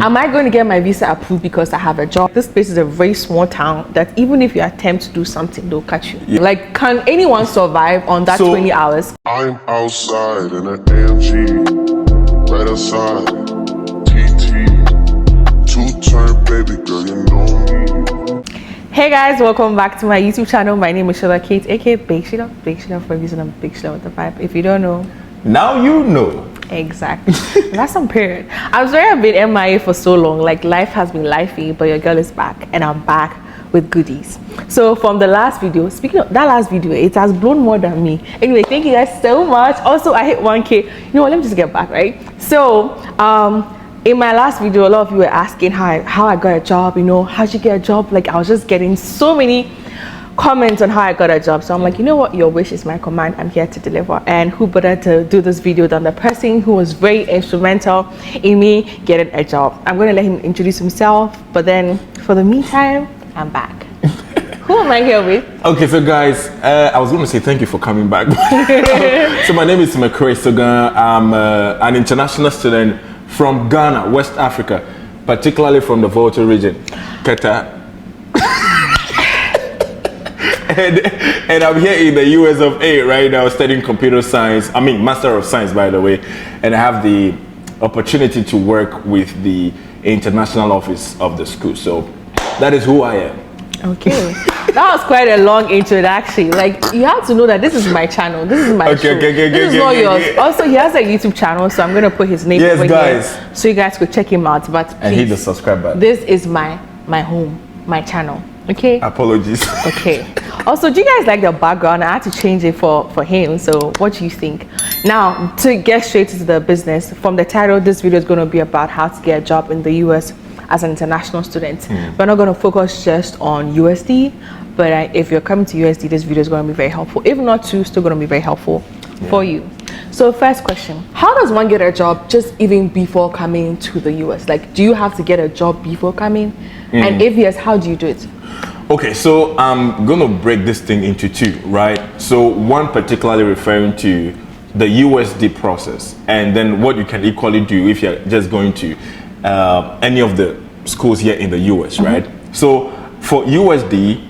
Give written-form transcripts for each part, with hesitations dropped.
Am I going to get my visa approved because I have a job? This place is a very small town that even if you attempt to do something, they'll catch you. Yeah. Like, can anyone survive on that 20 hours? I'm outside in an AMG, right outside, TT, two-turn baby girl, you know me. Hey guys, welcome back to my YouTube channel. My name is Sheila-Kate, aka Big Sheila for a reason. I'm Big Sheila with the vibe. If you don't know, now you know. Exactly. That's some period. I'm sorry I've been MIA for so long. Like, life has been lifey, but your girl is back, and I'm back with goodies. So from the last video, speaking of that last video, it has blown more than me. Anyway, thank you guys so much. Also, I hit 1K. You know what, let me just get back, right? So in my last video, a lot of you were asking how I got a job, you know, how'd you get a job? Like, I was just getting so many comments on how I got a job. So I'm like, you know what, your wish is my command. I'm here to deliver. And who better to do this video than the person who was very instrumental in me getting a job. I'm going to let him introduce himself, but then for the meantime, I'm back. Who am I here with? Okay, so guys, I was going to say thank you for coming back. So my name is McRay. So I'm an international student from Ghana, West Africa, particularly from the Volta region, Qatar. and I'm here in the US of A right now studying computer science. I mean, Master of Science, by the way. And I have the opportunity to work with the international office of the school. So that is who I am. Okay. That was quite a long introduction. Like, you have to know that this is my channel. This is my show. This is not yours. Also, he has a YouTube channel, so I'm going to put his name over here so you guys could check him out. But and hit the subscribe button. This is my home, my channel. Okay. Apologies. Okay. Also, do you guys like the background? I had to change it for him. So what do you think? Now, to get straight into the business, from the title, this video is going to be about how to get a job in the US as an international student. We're not going to focus just on USD, but if you're coming to USD, this video is going to be very helpful. If not too, still going to be very helpful for you. So first question, how does one get a job just even before coming to the US? Like, do you have to get a job before coming? And if yes, how do you do it? Okay, so I'm going to break this thing into two, right? So one particularly referring to the USD process, and then what you can equally do if you're just going to any of the schools here in the US, right? So for USD,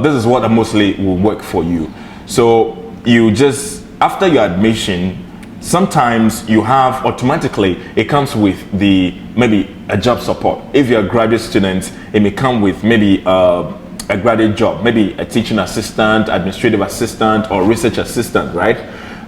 this is what mostly will work for you. So you just, after your admission, sometimes you have automatically, it comes with the maybe a job support. If you're a graduate student, it may come with maybe a graduate job, maybe a teaching assistant, administrative assistant, or research assistant, right?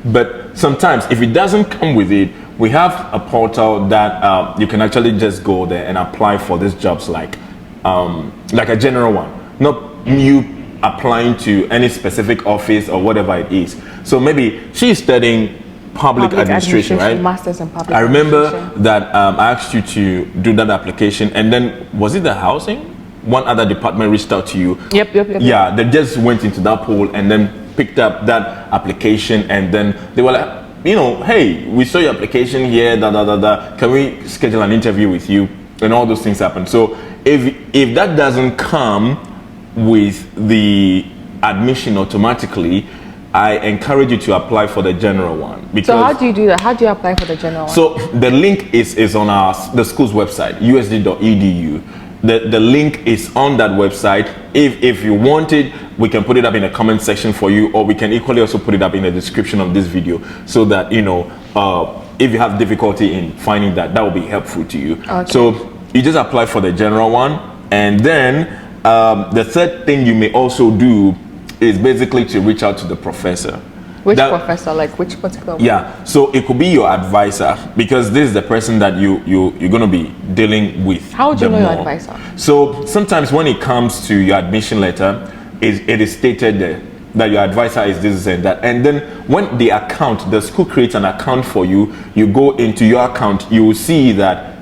But sometimes if it doesn't come with it, we have a portal that you can actually just go there and apply for these jobs, like a general one, not you applying to any specific office or whatever it is. So maybe she's studying public administration, right? Masters in public I remember that I asked you to do that application, and then was it the housing? One other department reached out to you. Yep. Yeah, they just went into that pool and then picked up that application, and then they were like, you know, hey, we saw your application here, can we schedule an interview with you? And all those things happen. So if that doesn't come with the admission automatically, I encourage you to apply for the general one. Because so how do you do that? How do you apply for the general one? So the link is on the school's website, usd.edu. The link is on that website. If you want it, we can put it up in the comment section for you, or we can equally also put it up in the description of this video, so that, you know, if you have difficulty in finding that will be helpful to you. Okay. So you just apply for the general one, and then the third thing you may also do is basically to reach out to the professor. Which professor? Like, which particular one? Yeah, so it could be your advisor, because this is the person that you're going to be dealing with. How would you know your advisor? So sometimes when it comes to your admission letter, it is stated there that your advisor is this and that. And then when the school creates an account for you, you go into your account, you will see that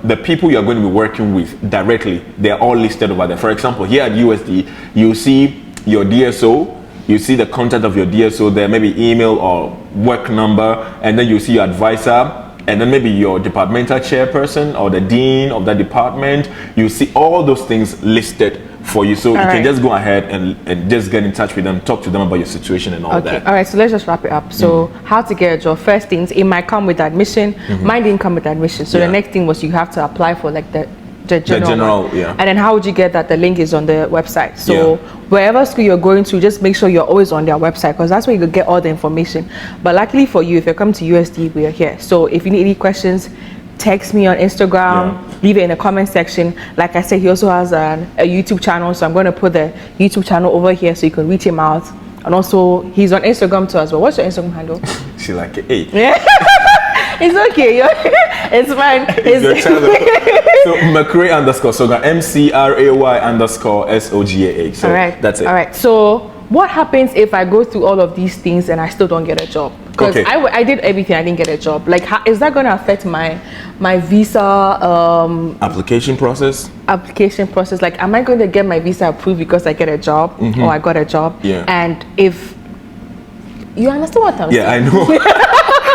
the people you're going to be working with directly, they're all listed over there. For example, here at USD, you see your DSO, you see the contact of your DSO there, maybe email or work number, and then you see your advisor, and then maybe your departmental chairperson or the dean of that department. You see all those things listed for you, so you can just go ahead and just get in touch with them, talk to them about your situation and all that. All right, so let's just wrap it up. So how to get a job? First things, it might come with admission. Mine didn't come with admission, so the next thing was you have to apply for like the general one. And then how would you get that? The link is on the website. So wherever school you're going to, just make sure you're always on their website, because that's where you can get all the information. But luckily for you, if you're coming to USD, we are here. So if you need any questions, text me on Instagram, leave it in the comment section. Like I said, he also has a YouTube channel, so I'm going to put the YouTube channel over here so you can reach him out. And also, he's on Instagram too as well. What's your Instagram handle? Sheila-Kate. Yeah. It's okay. It's fine. It's your channel. So McRay underscore Soga, MCRAY underscore SOGAH. So that's it. All right. So what happens if I go through all of these things and I still don't get a job? Because I did everything, I didn't get a job. Like, is that going to affect my visa application process? Application process. Like, am I going to get my visa approved because I get a job or I got a job? Yeah. And if you understand what I'm saying? Yeah, I know.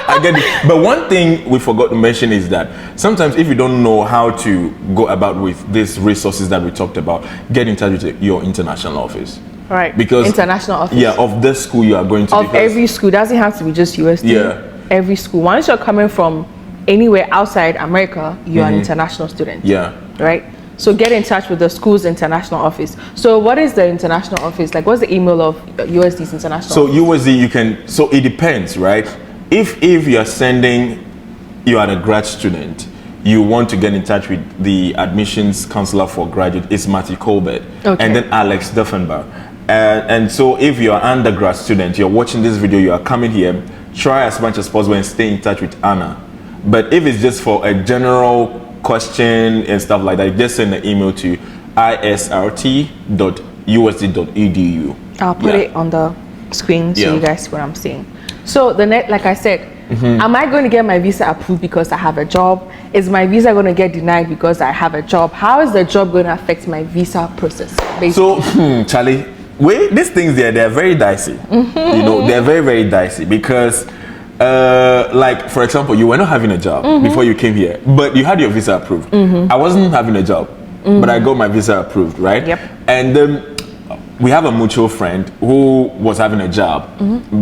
I get it. But one thing we forgot to mention is that sometimes if you don't know how to go about with these resources that we talked about, get in touch with your international office. Right. Because international office. Yeah, of the school you are going to. Of every school. Doesn't have to be just USD. Yeah. Every school. Once you're coming from anywhere outside America, you're an international student. Yeah. Right? So get in touch with the school's international office. So what is the international office? Like, what's the email of USD's international so office? USD, you can, so it depends, right? If you're sending, you are a grad student, you want to get in touch with the admissions counselor for graduate, it's Matthew Colbert, and then Alex Duffenbach. And so if you're an undergrad student, you're watching this video, you are coming here, try as much as possible and stay in touch with Anna. But if it's just for a general question and stuff like that, just send an email to isrt.usd.edu. I'll put it on the screen so you guys see what I'm saying. So the net, like I said, am I going to get my visa approved because I have a job? Is my visa going to get denied because I have a job? How is the job going to affect my visa process? Basically? So, Charlie, these things they're very dicey. You know, they're very, very dicey because, like, for example, you were not having a job before you came here, but you had your visa approved. I wasn't having a job, but I got my visa approved, right? Yep. And then we have a mutual friend who was having a job,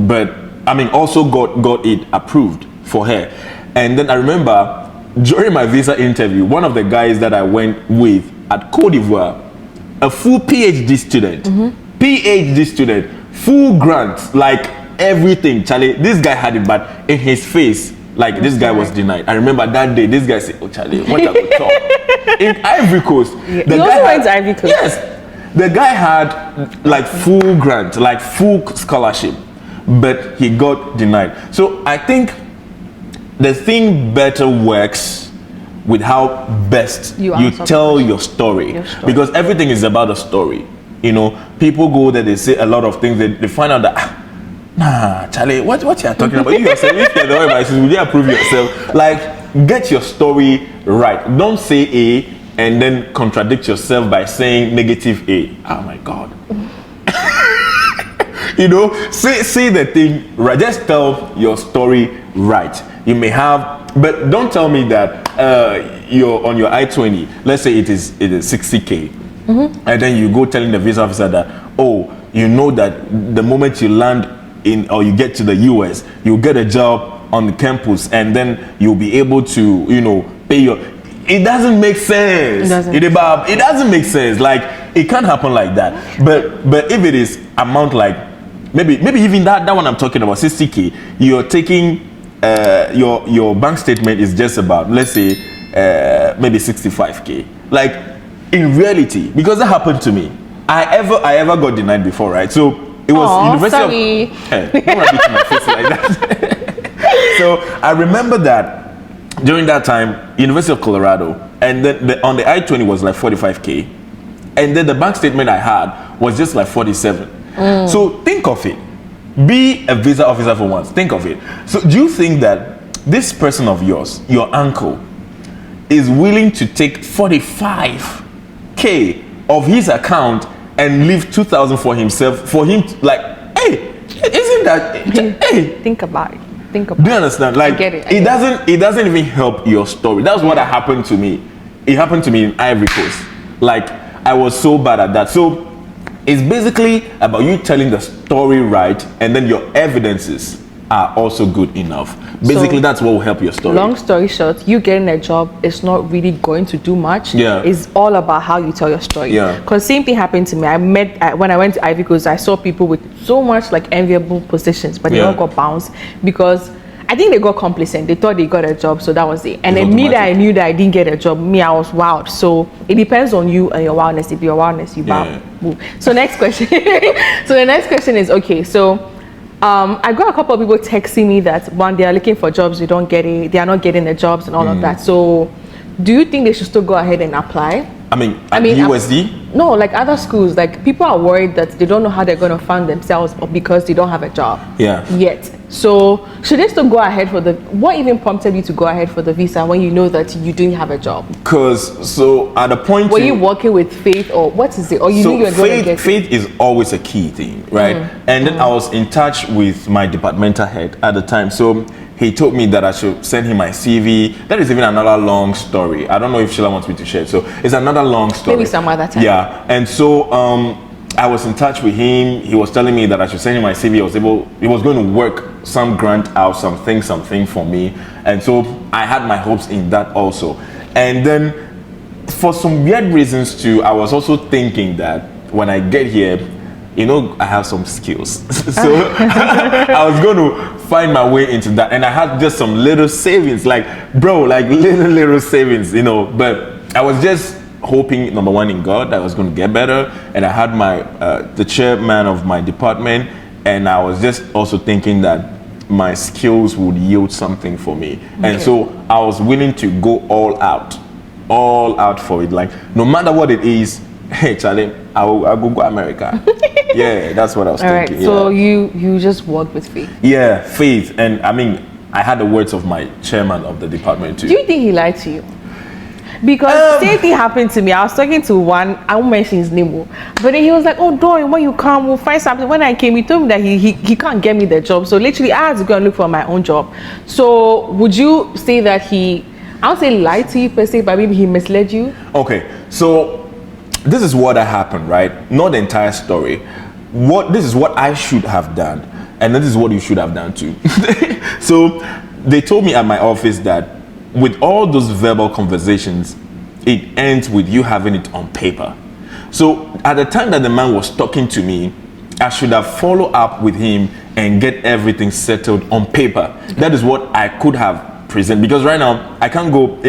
but I mean, also got it approved for her. And then I remember during my visa interview, one of the guys that I went with at Côte d'Ivoire, a full PhD student, full grant, like everything, Charlie. This guy had it, but in his face, like this guy was denied. I remember that day, this guy said, "Oh, Charlie, what you have to talk?" In Ivory Coast, the guy went to Ivory Coast. Yes, the guy had like full grant, like full scholarship, but he got denied. So I think the thing better works with how best you tell your story, because everything is about a story. You know, people go there, they say a lot of things, they find out that nah, Charlie, what you are talking about? You yourself, if you're the one advice, will you approve yourself? Like, get your story right. Don't say A and then contradict yourself by saying negative A. Oh my God. You know, say the thing right. Just tell your story right. You may have, but don't tell me that you're on your I-20. Let's say it is 60K, and then you go telling the visa officer that, oh, you know that the moment you land in or you get to the US, you'll get a job on the campus, and then you'll be able to, you know, pay your. It doesn't make sense. It doesn't make sense. Like, it can't happen like that. But if it is amount like maybe even that one I'm talking about, 60K, you're taking your bank statement is just about, let's say, maybe 65K. Like, in reality, because that happened to me. I ever got denied before, right? So it was University of don't rub it in my face like that. So I remember that during that time, University of Colorado, and then on the I-20 was like 45K, and then the bank statement I had was just like 47. So think of it. Be a visa officer for once. Think of it. So do you think that this person of yours, your uncle, is willing to take 45K of his account and leave 2,000 for himself? For him, like, hey, isn't that? Hey, think about it. think about. Do you understand? Like, I get it. It doesn't even help your story. That's what happened to me. It happened to me in Ivory Coast. Like, I was so bad at that. So it's basically about you telling the story right, and then your evidences are also good enough. Basically, that's what will help your story. Long story short, you getting a job is not really going to do much. Yeah. It's all about how you tell your story. Yeah. Because same thing happened to me. When I went to Ivy Coast, I saw people with so much like enviable positions, but they all got bounced because I think they got complacent. They thought they got a job, so that was it. And then me that I knew that I didn't get a job, I was wild. So it depends on you and your wildness. If you're wildness, you bow. So next question. So the next question is, okay, so I got a couple of people texting me that when they are looking for jobs, they don't get it, they are not getting the jobs and all of that. So do you think they should still go ahead and apply? I mean, USD? No, like other schools, like people are worried that they don't know how they're going to fund themselves because they don't have a job yet. So should they still go ahead for what even prompted you to go ahead for the visa when you know that you didn't have a job? Because, so at the point... Were you working with faith or what is it? Or you knew you were going to get faith is always a key thing, right? And then I was in touch with my departmental head at the time. So he told me that I should send him my CV. That is even another long story. I don't know if Sheila wants me to share it. So it's another long story. Maybe some other time. Yeah. And so I was in touch with him. He was telling me that I should send him my CV. He was going to work some grant out, something for me. And so I had my hopes in that also. And then for some weird reasons too, I was also thinking that when I get here, you know, I have some skills. So I was going to find my way into that. And I had just some little savings, like little savings, you know. But I was just hoping, number one, in God, that I was going to get better. And I had the chairman of my department. And I was just also thinking that my skills would yield something for me. And so I was willing to go all out for it. Like, no matter what it is, hey, Charlie, I'll go America. Yeah, that's what I was thinking. Right, so you just worked with faith. Yeah, faith. And I mean, I had the words of my chairman of the department too. Do you think he lied to you? Because same thing happened to me. I was talking to one, I won't mention his name, but then he was like, oh, Dorian, when you come, we'll find something. When I came, he told me that he can't get me the job. So literally, I had to go and look for my own job. So would you say that I don't say lied to you per se, but maybe he misled you? Okay, so this is what happened, right? Not the entire story. This is what I should have done, and this is what you should have done too. So they told me at my office that with all those verbal conversations, it ends with you having it on paper. So at the time that the man was talking to me, I should have followed up with him and get everything settled on paper. That is what I could have presented, because right now I can't go,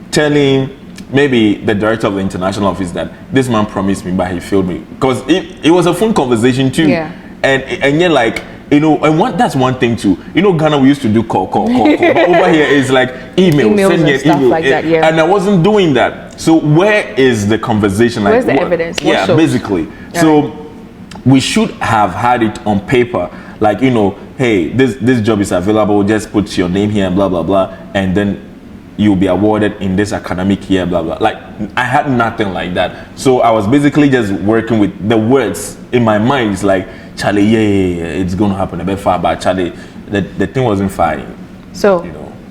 telling maybe the director of the international office that this man promised me but he failed me, because it was a phone conversation too. And yet, like, that's one thing too. Ghana, we used to do call. But over here is like emails send me an email. Like that, and I wasn't doing that. So where is the conversation? Where's the evidence? Yeah, basically. So we should have had it on paper. Like, hey, this job is available. Just put your name here and blah blah blah, and then you'll be awarded in this academic year, blah blah. Like, I had nothing like that. So I was basically just working with the words in my mind. It's like, Charlie, yeah, it's gonna happen a bit far, but Charlie, the thing wasn't fine. So,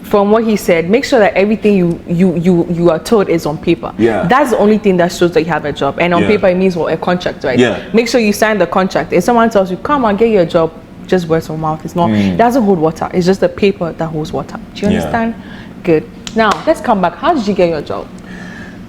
from what he said, make sure that everything you are told is on paper. Yeah, that's the only thing that shows that you have a job. And on paper, it means a contract, right? Yeah. Make sure you sign the contract. If someone tells you, "Come on, get you a job," just words of mouth. It's not. It doesn't hold water. It's just the paper that holds water. Do you understand? Good. Now let's come back. How did you get your job?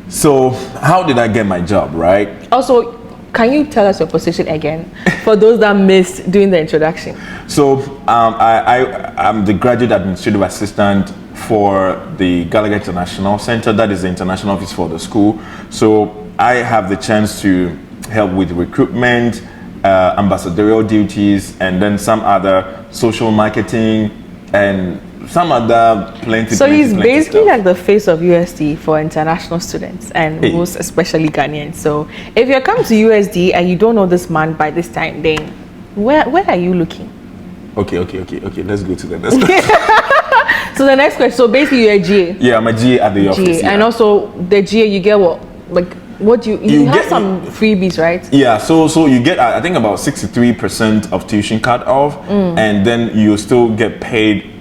So, how did I get my job? Right. Also, can you tell us your position again for those that missed doing the introduction? So I'm the graduate administrative assistant for the Gallagher International Center. That is the international office for the school. So I have the chance to help with recruitment, ambassadorial duties, and then some other social marketing and some other plenty. So he's basically like the face of USD for international students and most especially Ghanaians. So if you're coming to USD and you don't know this man by this time, then where are you looking? Okay. Let's go to the next question. So the next question. So basically you're a GA. Yeah, I'm a GA at the office. Yeah. And also the GA, you get what? Like, what you have some freebies, right? Yeah, so you get I think about 63% of tuition cut off, and then you still get paid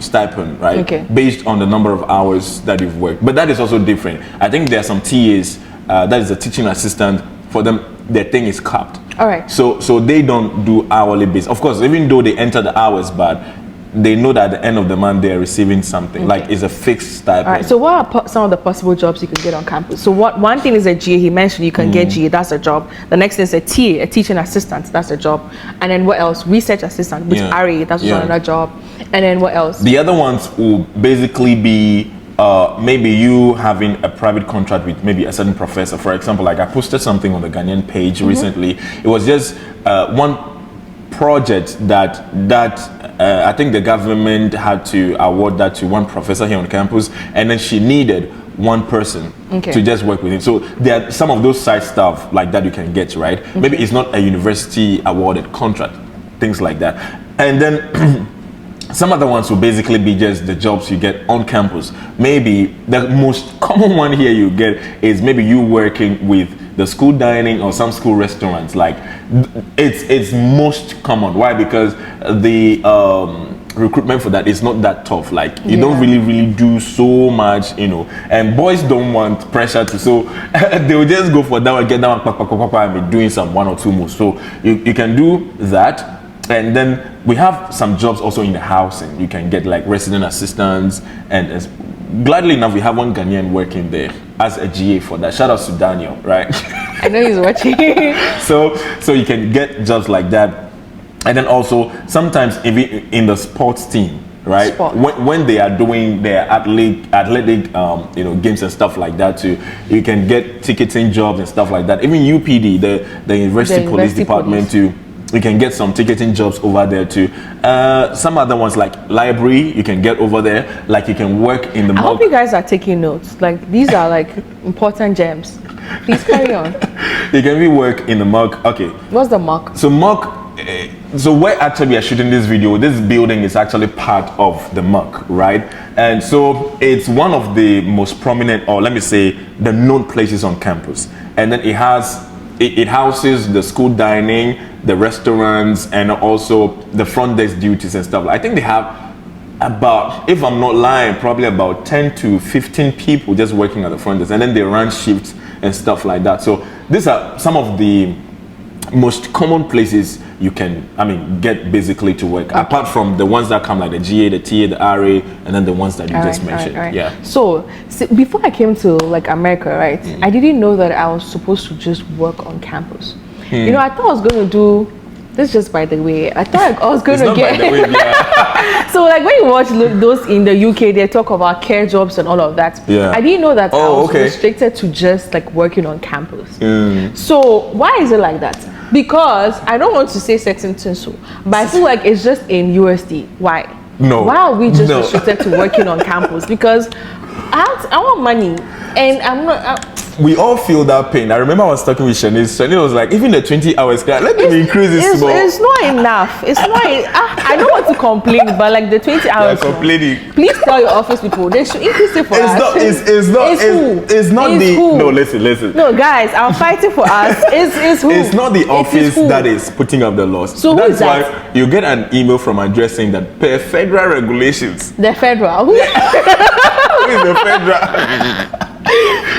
stipend, right? Okay. Based on the number of hours that you've worked. But that is also different. I think there are some TAs, that is a teaching assistant, for them, their thing is capped. All right. So they don't do hourly basis. Of course, even though they enter the hours, but they know that at the end of the month they're receiving something. Like it's a fixed stipend. All right. So what are some of the possible jobs you can get on campus? So one thing is a GA. He mentioned you can get GA. That's a job. The next thing is a TA, a teaching assistant. That's a job. And then what else? Research assistant, which RA. That's also another job. And then what else? The other ones will basically be maybe you having a private contract with maybe a certain professor. For example, like I posted something on the Ghanaian page recently. It was just one project that I think the government had to award that to one professor here on campus, and then she needed one person to just work with him. So there are some of those side stuff like that you can get, right? Maybe it's not a university awarded contract, things like that. And then some other ones will basically be just the jobs you get on campus. Maybe the most common one here you get is maybe you working with the school dining or some school restaurants. Like it's most common. Why? Because the recruitment for that is not that tough. Like you don't really do so much, and boys don't want pressure to, so they will just go for that one, get that one, and be doing some 1 or 2 moves. So you can do that. And then we have some jobs also in the housing. You can get like resident assistants, and gladly enough, we have one Ghanaian working there as a GA for that. Shout out to Daniel, right? I know he's watching. so you can get jobs like that, and then also sometimes even in the sports team, right? When they are doing their athletic games and stuff like that too, you can get ticketing jobs and stuff like that. Even UPD, the University Police Department too. You can get some ticketing jobs over there too. Some other ones like library, you can get over there. Like you can work in the I MOC. hope you guys are taking notes. Like these are like important gems. Please carry on. You can be work in the MOC. Okay. What's the MOC? So MOC, so where actually we are shooting this video, this building is actually part of the MOC, right? And so it's one of the most prominent, or let me say, the known places on campus. And then it houses the school dining, the restaurants, and also the front desk duties and stuff. I think they have about, if I'm not lying, probably about 10 to 15 people just working at the front desk, and then they run shifts and stuff like that. So these are some of the most common places you can, get basically to work, apart from the ones that come like the GA, the TA, the RA, and then the ones that you just mentioned. Yeah. So before I came to like America, right, I didn't know that I was supposed to just work on campus. I thought I was going to do this, just by the way. I thought I was going to get. By the way, yeah. So like when you watch those in the UK, they talk about care jobs and all of that. Yeah. I didn't know that I was restricted to just like working on campus. So why is it like that? Because I don't want to say certain things, but I feel like it's just in USD. Why? No. Why are we just restricted to working on campus? Because I want money, and I'm not. We all feel that pain. I remember I was talking with Shanice. Shanice was like, even the 20 hours, let me increase this small. It's not enough. It's not. I don't want to complain, but like the 20 hours. They're complaining. Please tell your office people they should increase it for us. It's not who? No, listen. No, guys, I'm fighting for us. It's who? It's not the office that is putting up the laws. So that's why you get an email from address saying that per federal regulations. The federal. Who is the federal?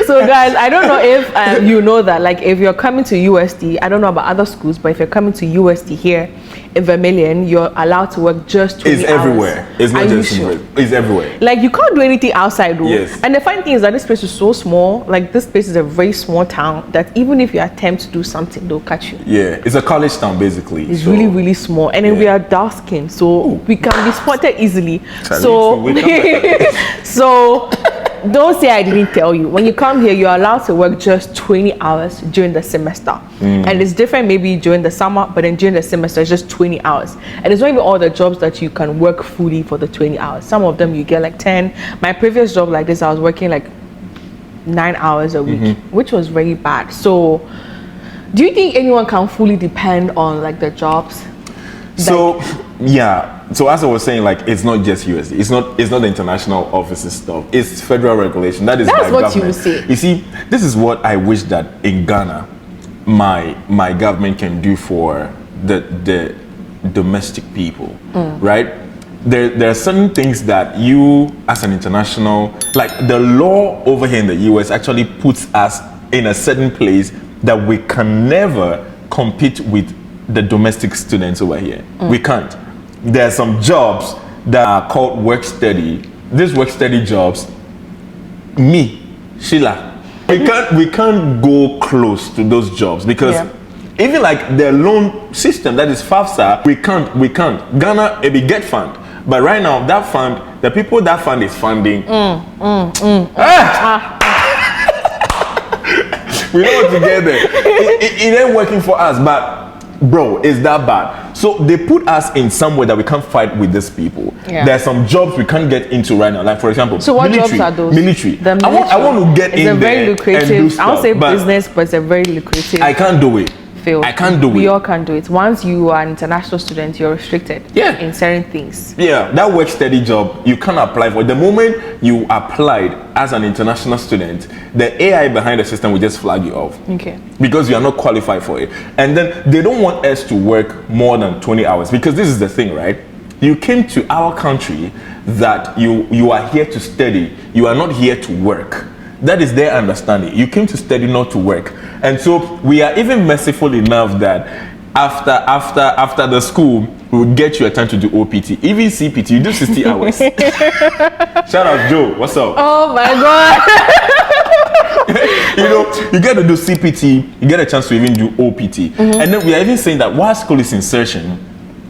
So guys, I don't know if you know that, like if you're coming to USD, I don't know about other schools, but if you're coming to USD here in Vermilion, you're allowed to work just 20 hours. It's everywhere. It's not just in It's everywhere. Like you can't do anything outside though. Yes. And the funny thing is that this place is so small, like this place is a very small town, that even if you attempt to do something, they'll catch you. Yeah, it's a college town basically. It's really, really small. And then we are dark skinned, so we can be spotted easily. So don't say I didn't tell you. When you come here, you're allowed to work just 20 hours during the semester. And it's different maybe during the summer, but then during the semester, it's just 20 hours. And it's not even all the jobs that you can work fully for the 20 hours. Some of them you get like 10. My previous job like this, I was working like 9 hours a week, which was very bad. So do you think anyone can fully depend on like the jobs? So yeah. So as I was saying, like it's not just USD. It's not the international offices stuff. It's federal regulation. That's what government. You say. You see, this is what I wish that in Ghana, my government can do for the domestic people, right? there are certain things that you, as an international, like the law over here in the US actually puts us in a certain place that we can never compete with the domestic students over here. We can't. There are some jobs that are called work study. These work study jobs, me, Sheila, we can't go close to those jobs because even like the loan system that is FAFSA, we can't. Ghana, it be get fund. But right now, that fund, the people that fund is funding. We don't want to get there. It ain't working for us, but bro, it's that bad. So they put us in somewhere that we can't fight with these people. There are some jobs we can't get into right now. Like for example, so what military, jobs are those? Military. The military. I want to get in there and do stuff. I won't say business, but it's a very lucrative. I can't do it. I can't do it. We all can't do it. Once you are an international student, you're restricted in certain things. Yeah, that work study job, you can't apply for. The moment you applied as an international student, the AI behind the system will just flag you off. Okay. Because you are not qualified for it. And then they don't want us to work more than 20 hours. Because this is the thing, right? You came to our country that you are here to study. You are not here to work. That is their understanding. You came to study, not to work. And so we are even merciful enough that after the school, we will get you a time to do OPT. Even CPT, you do 60 hours. Shout out Joe, what's up? Oh my God. You get to do CPT, you get a chance to even do OPT. And then we are even saying that while school is in session,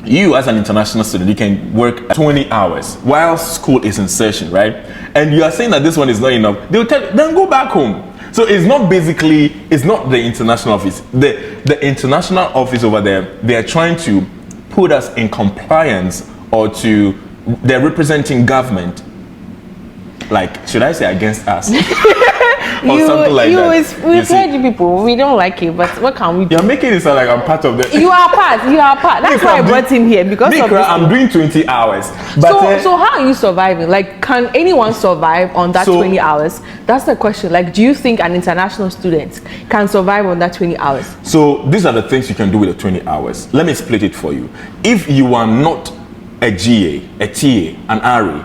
you as an international student, you can work 20 hours while school is in session, right? And you are saying that this one is not enough. They'll tell you, then go back home. So it's not the international office. The international office over there, they are trying to put us in compliance they're representing government. Like, should I say against us? Or something like that. We've heard you people, we don't like it, but what can we do? You're making it sound like I'm part of the... You are part. That's why I brought him here, because of this. I'm doing 20 hours. But so how are you surviving? Like, can anyone survive on that 20 hours? That's the question. Like, do you think an international student can survive on that 20 hours? So these are the things you can do with the 20 hours. Let me split it for you. If you are not a GA, a TA, an RA,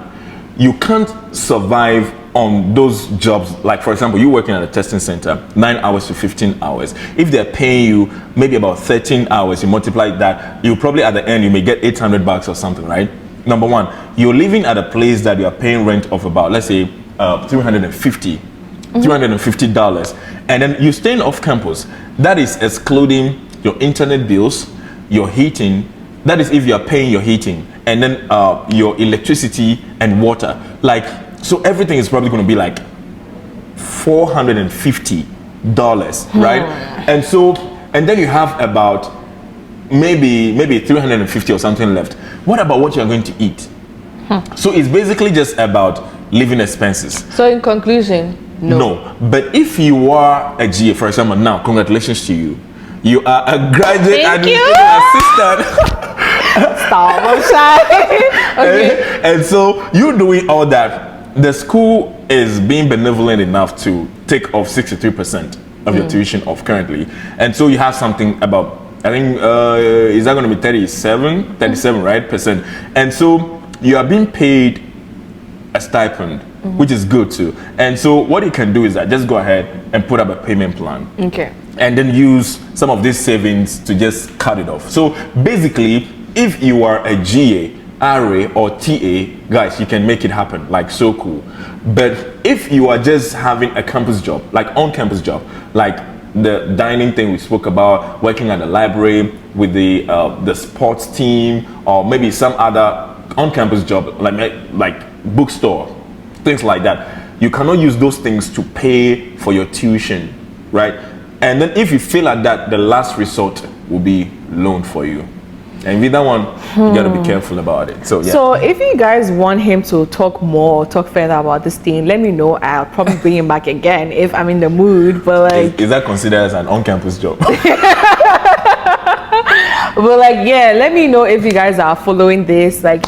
you can't survive on those jobs. Like for example, you working at a testing center, 9 hours to 15 hours. If they're paying you maybe about 13 hours, you multiply that, you probably at the end you may get $800 or something, right? Number one, you're living at a place that you are paying rent of about, let's say $350, and then you're staying off campus. That is excluding your internet bills, your heating. That is if you are paying your heating, and then your electricity and water. Like, so everything is probably going to be like $450, right? And then you have about maybe 350 or something left. What about what you're going to eat? So it's basically just about living expenses. So in conclusion, no. But if you are a GA, for example, now congratulations to you. You are a graduate administrative assistant. Stop, I'm shy. Okay. And so you're doing all that. The school is being benevolent enough to take off 63% of your tuition off currently. And so you have something about, I think, is that going to be 37, right, percent? And so you are being paid a stipend, which is good too. And so what you can do is that just go ahead and put up a payment plan. Okay. And then use some of these savings to just cut it off. So basically, if you are a GA, RA or TA, guys, you can make it happen. Like, so cool. But if you are just having a campus job, like on-campus job, like the dining thing we spoke about, working at the library with the sports team, or maybe some other on-campus job, like bookstore, things like that, you cannot use those things to pay for your tuition, right? And then if you feel like that, the last resort will be loan for you. And with that one, you gotta be careful about it. So yeah. So if you guys want him to talk further about this thing, let me know. I'll probably bring him back again if I'm in the mood. But like, is that considered as an on-campus job? But like, yeah, let me know if you guys are following this. Like,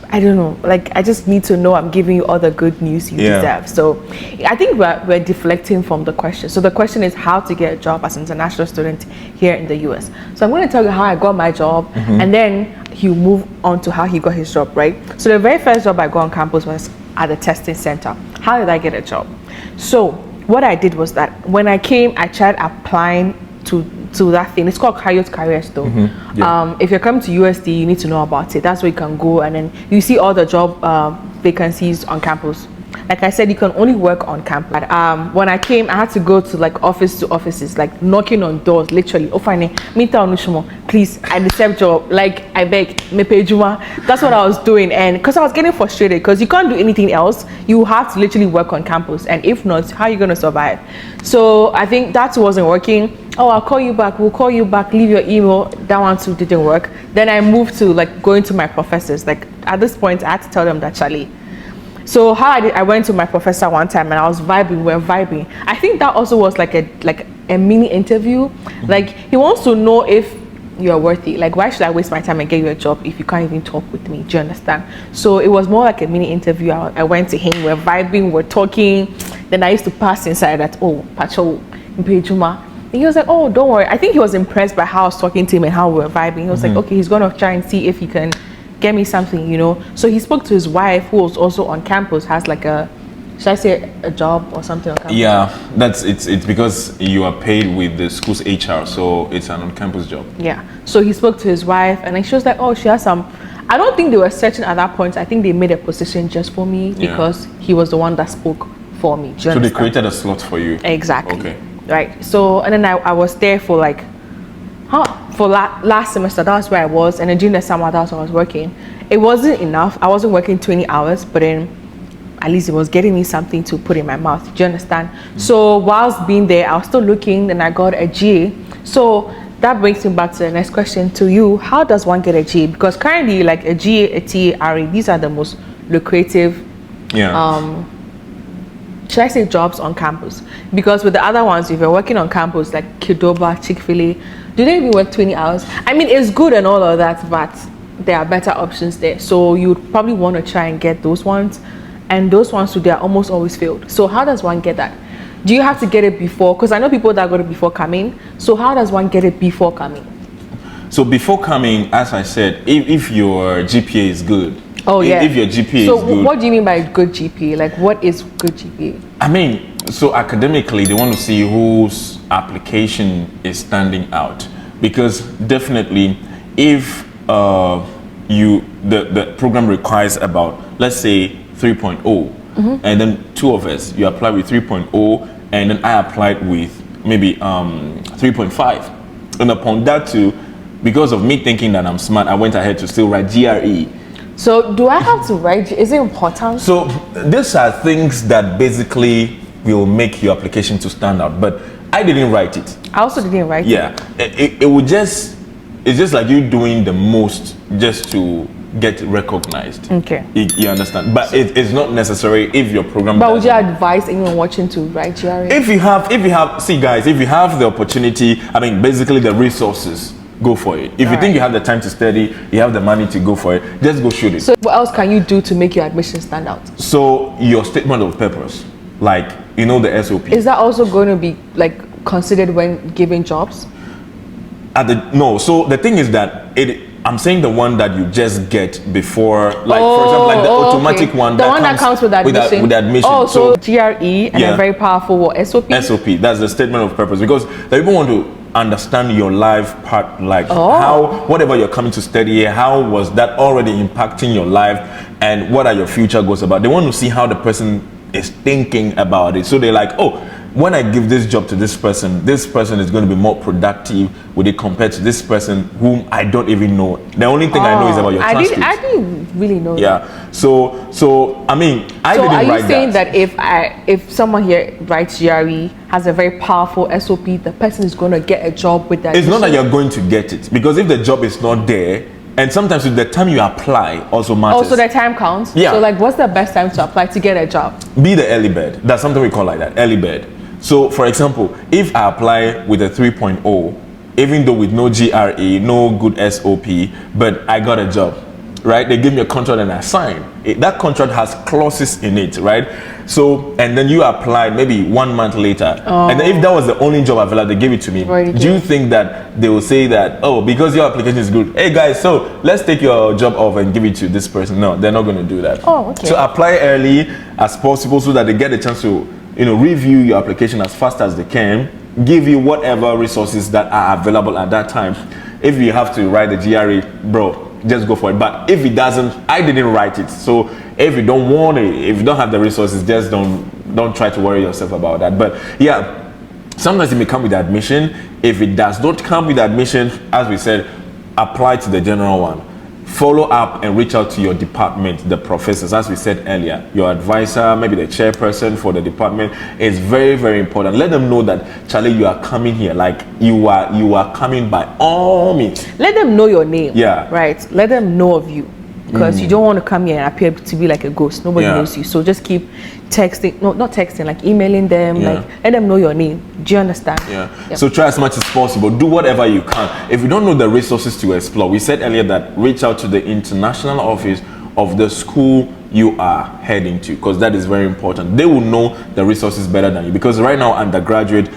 I don't know. Like, I just need to know I'm giving you all the good news you deserve. So, I think we're deflecting from the question. So the question is how to get a job as an international student here in the US. So I'm going to tell you how I got my job, and then he'll move on to how he got his job, right? So the very first job I got on campus was at the testing center. How did I get a job? So what I did was that when I came, I tried applying to that thing. It's called Coyote Careers though. If you're coming to USD, you need to know about it. That's where you can go, and then you see all the job vacancies on campus. Like I said, you can only work on campus. When I came, I had to go to like office to offices, like knocking on doors, literally. Oh, fine, please, I deserve job. Like, I beg, me pay juma. That's what I was doing, and because I was getting frustrated, because you can't do anything else. You have to literally work on campus, and if not, how are you gonna survive? So I think that wasn't working. Oh, I'll call you back. We'll call you back. Leave your email. That one too didn't work. Then I moved to like going to my professors. Like at this point, I had to tell them that Charlie. So how I went to my professor one time and I was vibing. We're vibing. I think that also was like a mini interview. Like he wants to know if you're worthy. Like, why should I waste my time and get you a job if you can't even talk with me? Do you understand? So it was more like a mini interview. I went to him. We're vibing. We're talking. Then I used to pass inside that, oh, Pacho, Mpejuma. And he was like, oh, don't worry. I think he was impressed by how I was talking to him and how we were vibing. He was like, okay, he's going to try and see if he can get me something, you know. So he spoke to his wife, who was also on campus, has like a, should I say a job or something on campus? Yeah, it's because you are paid with the school's HR, so it's an on-campus job. Yeah. So he spoke to his wife, and then she was like, oh, she has some. I don't think they were searching at that point. I think they made a position just for me because he was the one that spoke for me. So they created a slot for you. Exactly. Okay. Right. So and then I was there for like, last semester. That's where I was, and then during the summer that's when I was working. It wasn't enough. I wasn't working 20 hours, but then at least it was getting me something to put in my mouth. Do you understand? So whilst being there, I was still looking, and I got a GA. So that brings me back to the next question to you. How does one get a GA? Because currently, like a GA, a TA, RE, these are the most lucrative should I say jobs on campus? Because with the other ones, if you're working on campus like Kidoba, Chick-fil-A, do they even work 20 hours? I mean, it's good and all of that, but there are better options there. So you'd probably want to try and get those ones, and those ones too, they are almost always filled. So how does one get that? Do you have to get it before? Because I know people that got it before coming. So how does one get it before coming? So before coming, as I said, if your GPA is good. Oh yeah. If your GPA is good. So what do you mean by good GPA? Like, what is good GPA? I mean, so academically, they want to see whose application is standing out, because definitely, if the program requires about, let's say 3.0, and then two of us, you apply with 3.0, and then I applied with maybe 3.5, and upon that too, because of me thinking that I'm smart, I went ahead to still write GRE. So do I have to write? Is it important? So these are things that basically will make your application to stand out, but I didn't write it. I also didn't write it. Yeah, it would just, it's just like you doing the most just to get recognized. Okay. You understand? But it's not necessary if your program. But would you advise anyone watching to write GRE? If you have, see guys, if you have the opportunity, I mean, basically the resources, go for it. If you think you have the time to study, you have the money to go for it, just go shoot it. So what else can you do to make your admission stand out? So your statement of purpose, like, you know, the SOP. Is that also going to be like considered when giving jobs? No, so the thing is that I'm saying the one that you just get before, like for example, like the automatic one. The one that comes with admission. With admission. Oh, so GRE and a very powerful SOP? SOP, that's the statement of purpose, because the people want to understand your life part, like how, whatever you're coming to study, how was that already impacting your life, and what are your future goals about. They want to see how the person is thinking about it. So they're like, oh, when I give this job to this person is going to be more productive with it compared to this person whom I don't even know. The only thing I know is about your transcripts. I didn't really know. Yeah. So I mean, I didn't write that. So are you saying that if someone here writes GRE, has a very powerful SOP, the person is going to get a job with that? It's not that you're going to get it, because if the job is not there, and sometimes with the time you apply also matters. Also the time counts? Yeah. So like, what's the best time to apply to get a job? Be the early bird. That's something we call like that, early bird. So for example, if I apply with a 3.0, even though with no GRE, no good SOP, but I got a job, right? They give me a contract and I sign. That contract has clauses in it, right? So, and then you apply maybe 1 month later. And then if that was the only job available, they give it to me. Do you think that they will say that, oh, because your application is good, hey guys, so let's take your job off and give it to this person? No, they're not going to do that. Oh, okay. So apply early as possible so that they get a chance to, review your application as fast as they can, give you whatever resources that are available at that time. If you have to write the GRE, bro, just go for it. But if it doesn't, I didn't write it. So if you don't want it, if you don't have the resources, just don't try to worry yourself about that. But yeah, sometimes it may come with admission. If it does not come with admission, as we said, apply to the general one. Follow up and reach out to your department, the professors, as we said earlier, your advisor, maybe the chairperson for the department. Is very, very important. Let them know that, Charlie, you are coming here, like you are coming by all means. Let them know your name. Yeah. Right. Let them know of you. Because you don't want to come here and appear to be like a ghost. Nobody knows you. So just keep texting, no, not texting, like emailing them, like let them know your name. Do you understand? Yeah. So try as much as possible. Do whatever you can. If you don't know the resources to explore, we said earlier that reach out to the international office of the school you are heading to, because that is very important. They will know the resources better than you. Because right now, undergraduate,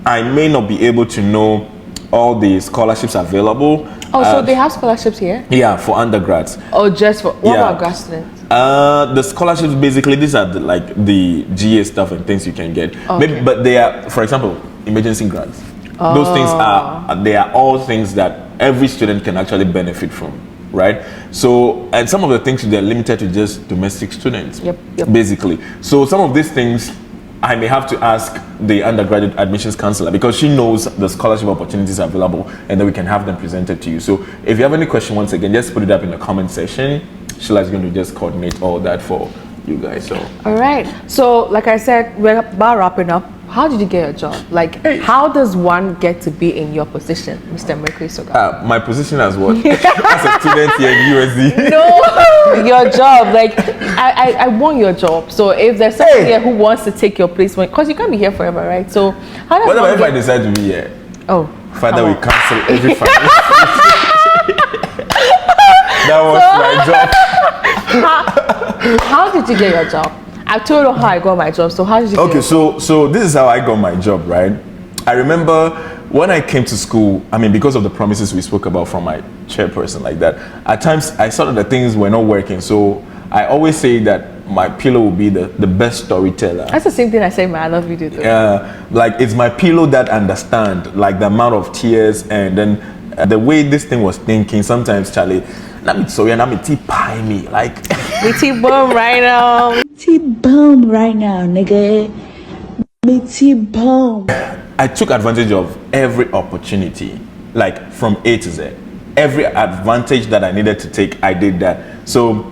I may not be able to know all the scholarships available. Oh, so they have scholarships here? Yeah, for undergrads. Oh, just for what about grad students? The scholarships, basically, these are the GA stuff and things you can get. Okay. Maybe, but they are, for example, emergency grants. Those things are all things that every student can actually benefit from, right? So, and some of the things they're limited to just domestic students, basically. So some of these things I may have to ask the undergraduate admissions counselor, because she knows the scholarship opportunities available, and then we can have them presented to you. So if you have any question, once again, just put it up in the comment section. Sheila is going to just coordinate all that for you guys. So all right. So like I said, we're about wrapping up. How did you get a job? Like, how does one get to be in your position, Mr. McRay Soga? My position as what? As a student here in USD? No, your job. Like, I want your job. So if there's someone here who wants to take your place, because you can't be here forever, right? So how does what if I decide to be here? Oh, Father, we cancel every family. That was my job. How did you get your job? I told you how I got my job. So how did you? Okay, so this is how I got my job, right? I remember when I came to school. I mean, because of the promises we spoke about from my chairperson, like that. At times, I saw that the things were not working. So I always say that my pillow will be the best storyteller. That's the same thing I say in my other video too. Yeah, like it's my pillow that understand, like the amount of tears and then the way this thing was thinking. Sometimes, Charlie, pie me like me T-bomb right now. T-bomb right now, nigga. Me T-bomb. I took advantage of every opportunity, like from A to Z. Every advantage that I needed to take, I did that. So,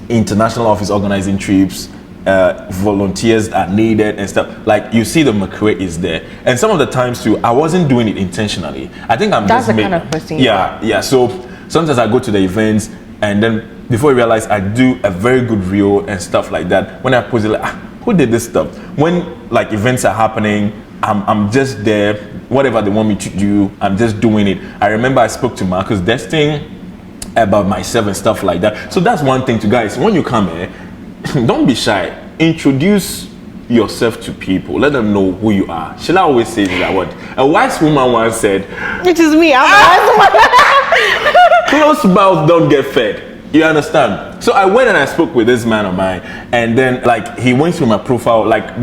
international office organizing trips, volunteers are needed and stuff. Like you see, the McRay is there, and some of the times too, I wasn't doing it intentionally. I think That's the kind of person. Yeah. So sometimes I go to the events, and then before I realize, I do a very good reel and stuff like that. When I post it, like, who did this stuff? When like events are happening, I'm just there. Whatever they want me to do, I'm just doing it. I remember I spoke to Marcus Destin about myself and stuff like that. So that's one thing to guys. When you come here, don't be shy. Introduce yourself to people. Let them know who you are. Sheila always says that what a wise woman once said, which is me. I'm a wise woman. Close mouths don't get fed. You understand? So I went and I spoke with this man of mine, and then like he went through my profile. Like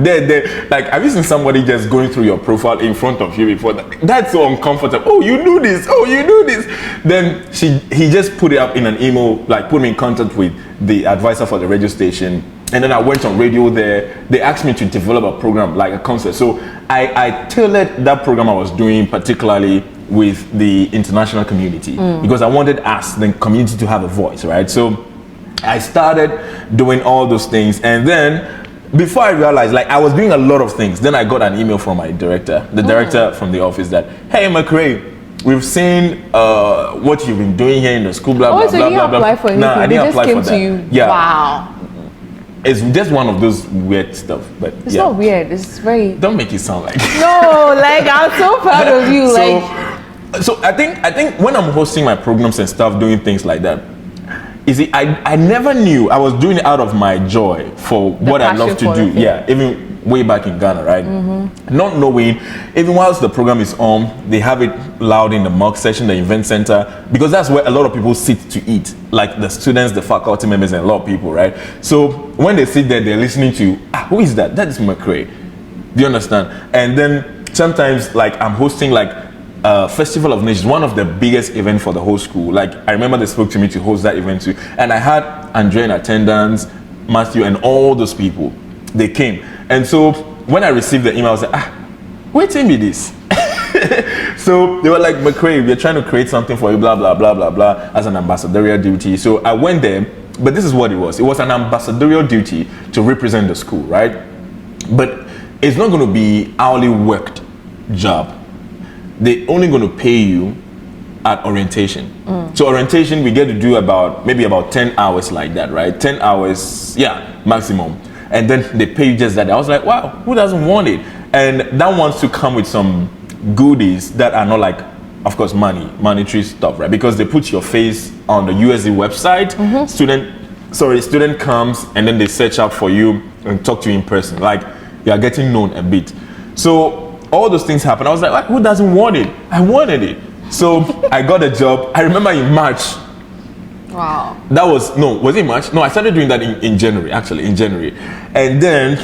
like have you seen somebody just going through your profile in front of you before? That's so uncomfortable. Oh, you do this. Oh, you do this. Then he just put it up in an email, like put me in contact with the advisor for the radio station. And then I went on radio there. They asked me to develop a program, like a concert. So I tailored that program I was doing particularly with the international community because I wanted us, the community, to have a voice, right? So I started doing all those things, and then before I realized, like I was doing a lot of things, then I got an email from my director, the director from the office, that, hey, McRay, we've seen what you've been doing here in the school, blah, blah, so blah, you blah, blah. Apply for anything? Nah, I didn't apply for that. To you? Yeah. Wow. It's just one of those weird stuff, but it's not weird. It's very. Don't make it sound like. No, like I'm so proud of you. So, like So I think when I'm hosting my programs and stuff, doing things like that, you see, I never knew I was doing it out of my joy for what I love to do. Yeah, even way back in Ghana, right? Not knowing, even whilst the program is on, they have it loud in the mock session, the event center, because that's where a lot of people sit to eat, like the students, the faculty members, and a lot of people, right? So when they sit there, they're listening to, who is that? That is McRay. Do you understand? And then sometimes, like, I'm hosting like Festival of Nations, one of the biggest events for the whole school. Like, I remember they spoke to me to host that event too, and I had Andre in attendance, Matthew, and all those people. They came, and so when I received the email, I was like, wait a minute, this. So they were like, McRay, we're trying to create something for you, blah blah blah blah blah, as an ambassadorial duty. So I went there, but this is what it was. It was an ambassadorial duty to represent the school, right? But it's not going to be hourly worked job. They're only going to pay you at orientation. So orientation, we get to do maybe about 10 hours like that, right? 10 hours, yeah, maximum. And then they pay you just that. I was like, wow, who doesn't want it? And that wants to come with some goodies that are not like, of course, monetary stuff, right? Because they put your face on the USD website. Student comes and then they search up for you and talk to you in person. Like, you are getting known a bit. So all those things happen. I was like, who doesn't want it? I wanted it. So I got a job. I remember in March. Wow. Was it March? No, I started doing that in January, actually, in January. And then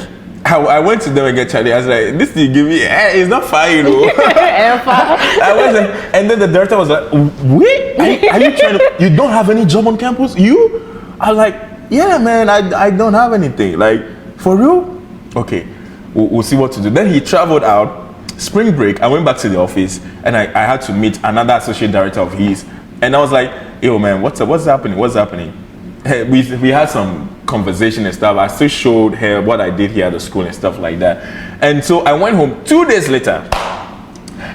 I went to them and get Charlie. I was like, this thing give me, it's not fine, you know. I went and then the director was like, wait, are you trying to, you don't have any job on campus? You? I was like, yeah, man, I don't have anything. Like, for real? Okay, we'll see what to do. Then he traveled out. Spring break, I went back to the office and I had to meet another associate director of his. And I was like, yo, man, what's happening? Hey, we had some conversation and stuff. I still showed her what I did here at the school and stuff like that. And so I went home 2 days later.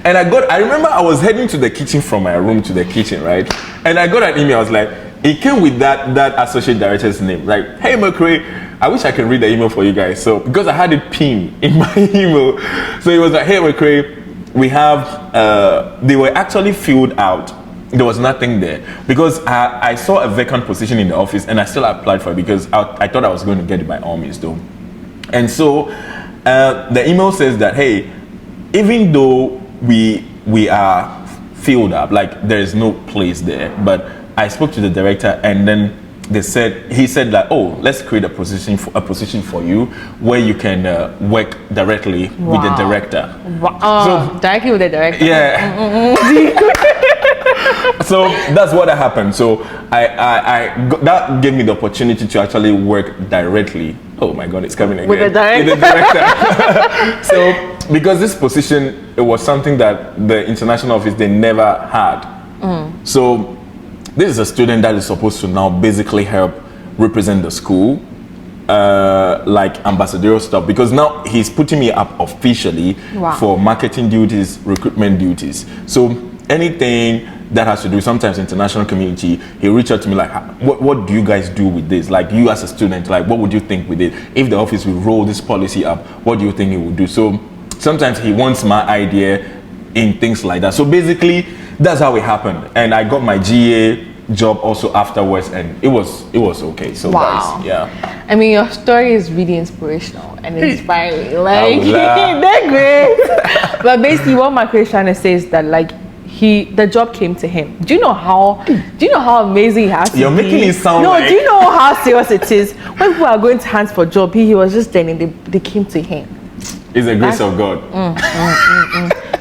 And I remember I was heading to the kitchen from my room to the kitchen, right? And I got an email. I was like, it came with that associate director's name. Like, hey, McRay, I wish I could read the email for you guys. So, because I had it pinned in my email. So it was like, hey, McRay, we have, they were actually filled out. There was nothing there. Because I saw a vacant position in the office and I still applied for it because I thought I was going to get it by all means though. And so the email says that, hey, even though we are filled up, like there is no place there, but I spoke to the director and then he said that, oh, let's create a position for you where you can work directly with the director. Wow. So, directly with the director. Yeah. So that's what happened. So that gave me the opportunity to actually work directly. Oh my God, it's coming again. With the director. So because this position, it was something that the international office, they never had. So this is a student that is supposed to now basically help represent the school, like ambassadorial stuff, because now he's putting me up officially for marketing duties, recruitment duties. So anything that has to do, sometimes international community, he reached out to me like, what do you guys do with this? Like, you as a student, like, what would you think with it? If the office will roll this policy up, what do you think it would do? So sometimes he wants my idea in things like that. So basically, that's how it happened. And I got my GA job also afterwards, and it was okay. So guys, yeah. I mean, your story is really inspirational and inspiring. Like, they're great. But basically, what McRay is trying to say is that, like, the job came to him. Do you know how amazing it has to be? You're making it sound like... do you know how serious it is? When people are going to hands for job, he was just there and they came to him. It's the grace of God.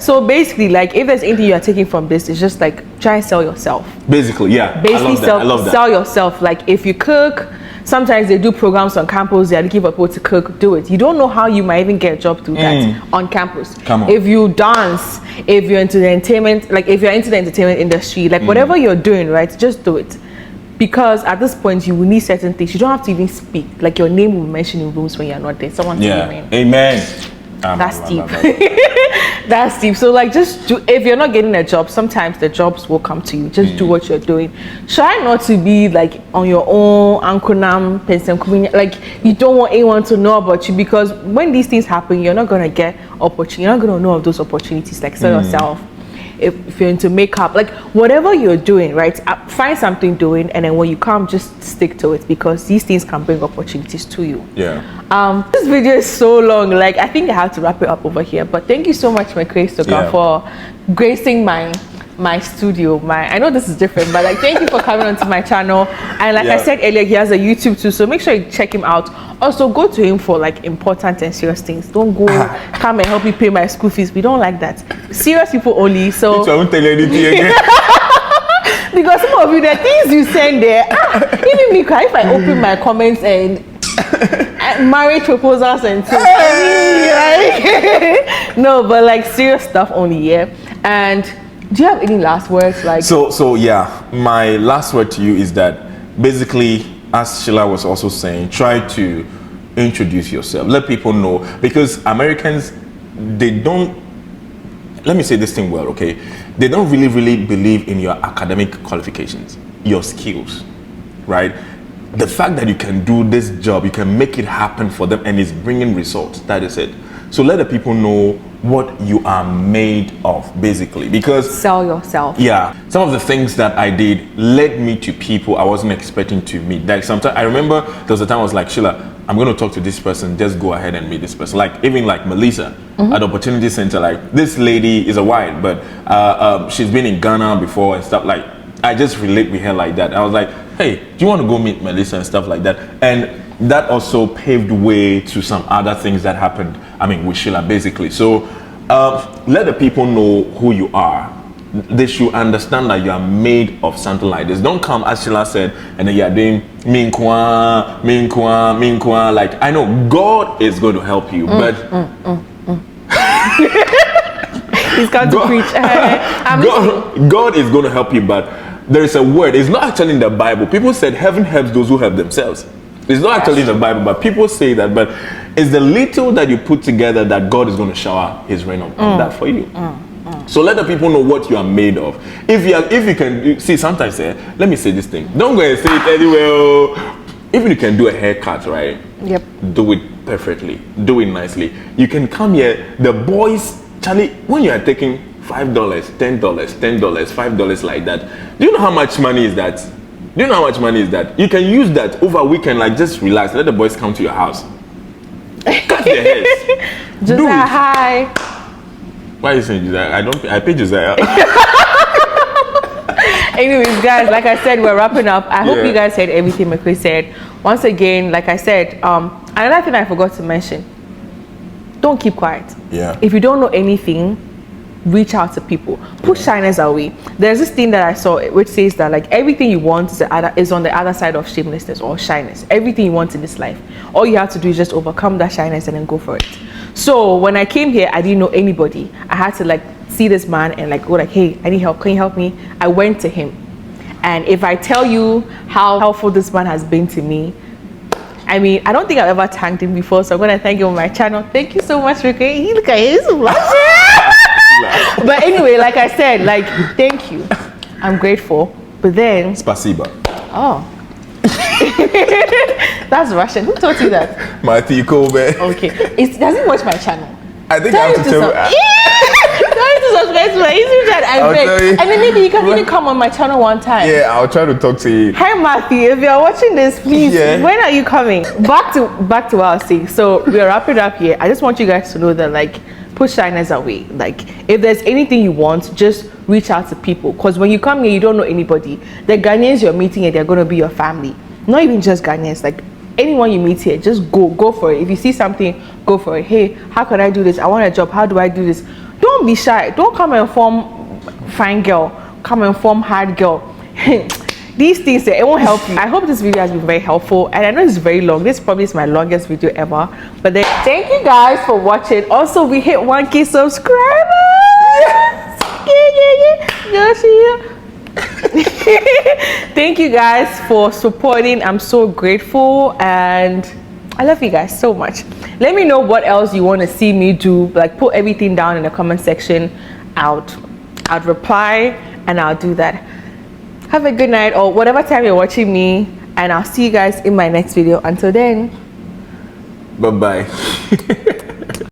So basically, like, if there's anything you are taking from this, it's just like, try and sell yourself. Basically, yeah. Basically, I love that. Sell yourself. Like, if you cook, sometimes they do programs on campus, they're looking for people to cook, do it. You don't know how you might even get a job through that on campus. Come on. If you dance, if you're into the entertainment, like if you're into the entertainment industry, like whatever you're doing, right, just do it. Because at this point, you will need certain things. You don't have to even speak. Like, your name will be mentioned in rooms when you're not there. Someone say amen. Amen. That's deep. That's deep. So, like, just do, if you're not getting a job, sometimes the jobs will come to you. Just do what you're doing. Try not to be like on your own, like you don't want anyone to know about you, because when these things happen, you're not gonna get opportunity. You're not gonna know of those opportunities. Like, sell yourself. if you're into makeup, like whatever you're doing, right? Find something doing, and then when you come, just stick to it, because these things can bring opportunities to you. Yeah. This video is so long, like I think I have to wrap it up over here. But thank you so much, McRay, for gracing my studio. I know this is different, but like thank you for coming onto my channel. And like I said earlier, he has a YouTube too, so make sure you check him out. Also go to him for like important and serious things. Don't go come and help me pay my school fees. We don't like that. Serious people only. So I won't tell you anything again. because some of you, the things you send there, even me, if I open my comments and marriage proposals and things, no, but like serious stuff only. Yeah. And do you have any last words? Like so yeah, my last word to you is that basically, as Sheila was also saying, try to introduce yourself. Let people know, because Americans, they don't, let me say this thing well, okay? They don't really believe in your academic qualifications, your skills, right? The fact that you can do this job, you can make it happen for them, and it's bringing results. That is it. So let the people know what you are made of, basically, because sell yourself. Yeah, some of the things that I did led me to people I wasn't expecting to meet. Like sometimes I remember there was a time I was like, Sheila, I'm going to talk to this person, just go ahead and meet this person. Like even like Melissa at Opportunity Center, like this lady is a white, but she's been in Ghana before and stuff. Like I just relate with her like that. I was like, hey, do you want to go meet Melissa and stuff like that? And that also paved way to some other things that happened, I mean, with Sheila, basically. So let the people know who you are. They should understand that you are made of something like this. Don't come, as Sheila said, and then you are doing minkwa. Like, I know God is going to help you, but he's got to preach. God is going to help you, but there is a word. It's not actually in the Bible. People said heaven helps those who help themselves. It's not actually in the Bible, but people say that. But it's the little that you put together that God is going to shower His rain on that for you. So let the people know what you are made of. If you can see, sometimes let me say this thing. Don't go and say it anywhere. If you can do a haircut, right? Yep. Do it perfectly. Do it nicely. You can come here. The boys, Charlie, when you are taking $5, $10, $5 like that, do you know how much money is that? Do you know how much money is that? You can use that over a weekend, like just relax. Let the boys come to your house. Cut their heads. Josiah, hi. Why are you saying Josiah? I pay Josiah. Anyways, guys, like I said, we're wrapping up. I hope you guys heard everything McRay said. Once again, like I said, another thing I forgot to mention, don't keep quiet. Yeah. If you don't know anything, reach out to people. Put shyness away. There's this thing that I saw which says that like everything you want is on the other side of shamelessness or shyness. Everything you want in this life, all you have to do is just overcome that shyness and then go for it. So when I came here, I didn't know anybody. I had to like see this man and like go like, hey, I need help. Can you help me? I went to him. And if I tell you how helpful this man has been to me, I mean, I don't think I've ever thanked him before, so I'm going to thank him on my channel. Thank you so much, McRay. Look at his But anyway, like I said, like, thank you. I'm grateful. But then... Spasiba. Oh. That's Russian. Who taught you that? Matthew Kobe. Okay. It doesn't watch my channel. I think I have to tell you. Tell to subscribe to my YouTube channel. I beg. And then maybe you can even come on my channel one time. Yeah, I'll try to talk to you. Hi Matthew, if you're watching this, please, when are you coming? Back to what I was saying. So we're wrapping up here. I just want you guys to know that like put shyness away. Like if there's anything you want, just reach out to people. Because when you come here, you don't know anybody. The Ghanaians you're meeting here, they're gonna be your family. Not even just Ghanaians, like anyone you meet here, just go for it. If you see something, go for it. Hey, how can I do this? I want a job. How do I do this? Don't be shy. Don't come and form fine girl. Come and form hard girl. These things, it won't help you. I hope this video has been very helpful. And I know it's very long. This probably is my longest video ever. But then, thank you guys for watching. Also, we hit 1K subscribers. Thank you guys for supporting. I'm so grateful. And I love you guys so much. Let me know what else you want to see me do. Like put everything down in the comment section. I'd reply and I'll do that. Have a good night or whatever time you're watching me, and I'll see you guys in my next video. Until then, bye-bye.